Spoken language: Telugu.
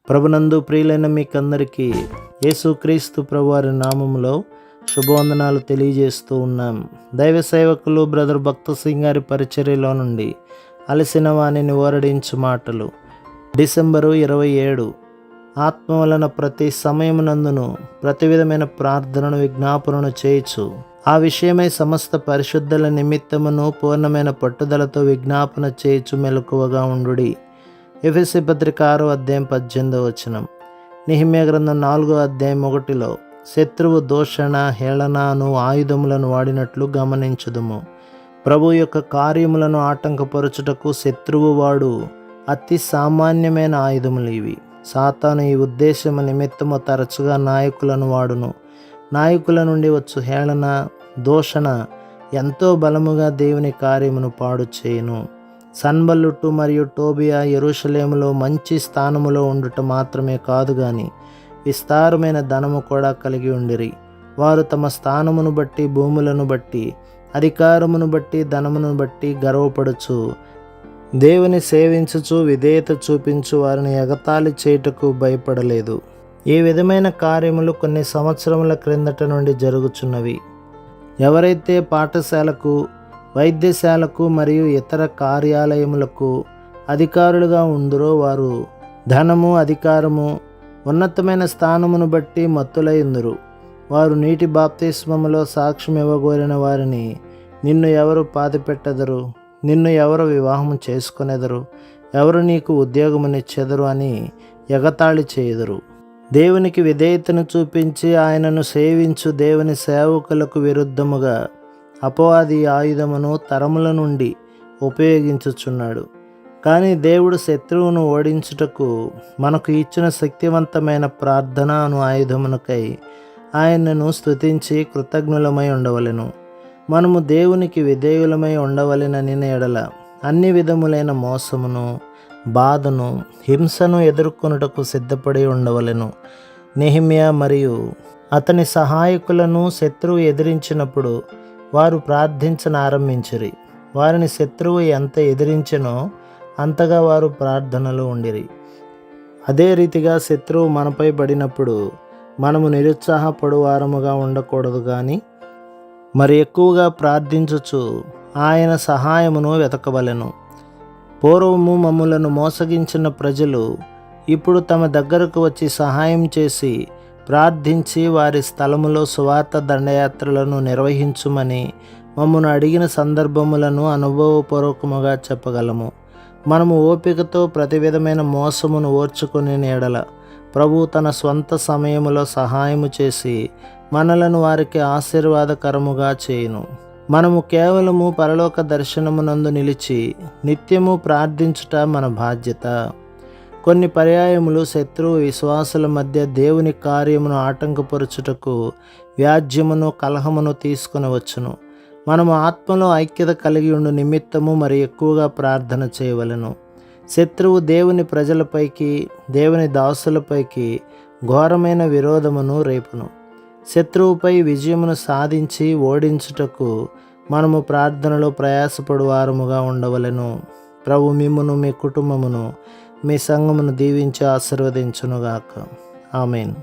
ప్రభునందు ప్రియులైన మీకందరికీ యేసుక్రీస్తు ప్రభువారి నామములో శుభవందనాలు తెలియజేస్తూ ఉన్నాం. దైవ సేవకులు బ్రదర్ భక్త సింగ్ గారి పరిచర్యలో నుండి అలసిన వాణిని ఓరడించు మాటలు. డిసెంబరు 27. ఆత్మ వలన ప్రతి సమయమునందును ప్రతి విధమైన ప్రార్థనను విజ్ఞాపనను చేయుచు ఆ విషయమై సమస్త పరిశుద్ధుల నిమిత్తమును పూర్ణమైన పట్టుదలతో విజ్ఞాపన చేయుచు మెలకువగా ఉండుడి. ఎఫెసీ పత్రిక 6వ అధ్యాయం 18వ వచనం. నెహెమ్యా గ్రంథం 4వ అధ్యాయం 1లో శత్రువు దూషణ హేళనను ఆయుధములను వాడినట్లు గమనించుదుము. ప్రభు యొక్క కార్యములను ఆటంకపరచుటకు శత్రువు వాడు అతి సామాన్యమైన ఆయుధములు ఇవి. సాతాను ఈ ఉద్దేశము నిమిత్తము తరచుగా నాయకులను వాడును. నాయకుల నుండి వచ్చు హేళన దూషణ ఎంతో బలముగా దేవుని కార్యమును పాడు చేయును. సన్బల్లుటు మరియు టోబియా యెరూషలేములో మంచి స్థానములో ఉండుట మాత్రమే కాదు గాని విస్తారమైన ధనము కూడా కలిగి ఉండిరి. వారు తమ స్థానమును బట్టి భూములను బట్టి అధికారమును బట్టి ధనమును బట్టి గర్వపడుచు దేవుని సేవించుచు విధేయత చూపించు వారిని ఎగతాళి చేయుటకు భయపడలేదు. ఈ విధమైన కార్యములు కొన్ని సంవత్సరముల క్రిందట నుండి జరుగుచున్నవి. ఎవరైతే పాఠశాలకు వైద్యశాలకు మరియు ఇతర కార్యాలయములకు అధికారులుగా ఉందరో వారు ధనము అధికారము ఉన్నతమైన స్థానమును బట్టి మత్తులై ఉందరు. వారు నీటి బాప్తిస్మములో సాక్ష్యం ఇవ్వగోరిన వారిని నిన్ను ఎవరు పాతిపెట్టెదరు, నిన్ను ఎవరు వివాహము చేసుకొనెదరు, ఎవరు నీకు ఉద్యోగమునిచ్చెదరు అని ఎగతాళి చేయుదురు. దేవునికి విధేయతను చూపించి ఆయనను సేవించు దేవుని సేవకులకు విరుద్ధముగా అపవాది ఆయుధమును తరముల నుండి ఉపయోగించుచున్నాడు. కానీ దేవుడు శత్రువును ఓడించుటకు మనకు ఇచ్చిన శక్తివంతమైన ప్రార్థన అను ఆయుధమునకై ఆయనను స్తుతించి కృతజ్ఞులమై ఉండవలెను. మనము దేవునికి విధేయులమై ఉండవలెనని ఎడల అన్ని విధములైన మోసమును బాధను హింసను ఎదుర్కొనుటకు సిద్ధపడి ఉండవలెను. నెహెమ్యా మరియు అతని సహాయకులను శత్రువు ఎదిరించినప్పుడు వారు ప్రార్థించనారంభించిరి. వారిని శత్రువు ఎంత ఎదిరించెనో అంతగా వారు ప్రార్థనలో ఉండిరి. అదే రీతిగా శత్రువు మనపై పడినప్పుడు మనము నిరుత్సాహపడు వారముగా ఉండకూడదు కానీ మరి ఎక్కువగా ప్రార్థించుచు ఆయన సహాయమును వెతకవలెను. పూర్వము మమ్ములను మోసగించిన ప్రజలు ఇప్పుడు తమ దగ్గరకు వచ్చి సహాయం చేసి ప్రార్థించి వారి స్థలములో సువార్త దండయాత్రలను నిర్వహించుమని మమ్మను అడిగిన సందర్భములను అనుభవపూర్వకముగా చెప్పగలము. మనము ఓపికతో ప్రతి విధమైన మోసమును ఓర్చుకుని ఎడల ప్రభు తన స్వంత సమయములో సహాయము చేసి మనలను వారికి ఆశీర్వాదకరముగా చేయును. మనము కేవలము పరలోక దర్శనమునందు నిలిచి నిత్యము ప్రార్థించుట మన బాధ్యత. కొన్ని పర్యాయములు శత్రువు విశ్వాసుల మధ్య దేవుని కార్యమును ఆటంకపరచుటకు వ్యాజ్యమును కలహమును తీసుకుని వచ్చును. మనము ఆత్మలో ఐక్యత కలిగి ఉండు నిమిత్తము మరి ఎక్కువగా ప్రార్థన చేయవలెను. శత్రువు దేవుని ప్రజలపైకి దేవుని దాసులపైకి ఘోరమైన విరోధమును రేపును. శత్రువుపై విజయమును సాధించి ఓడించుటకు మనము ప్రార్థనలో ప్రయాసపడు వారముగా ఉండవలెను. ప్రభు మిమ్మును మీ కుటుంబమును మీ సంఘమును దీవించి ఆశీర్వదించునుగాక. ఆమేన్.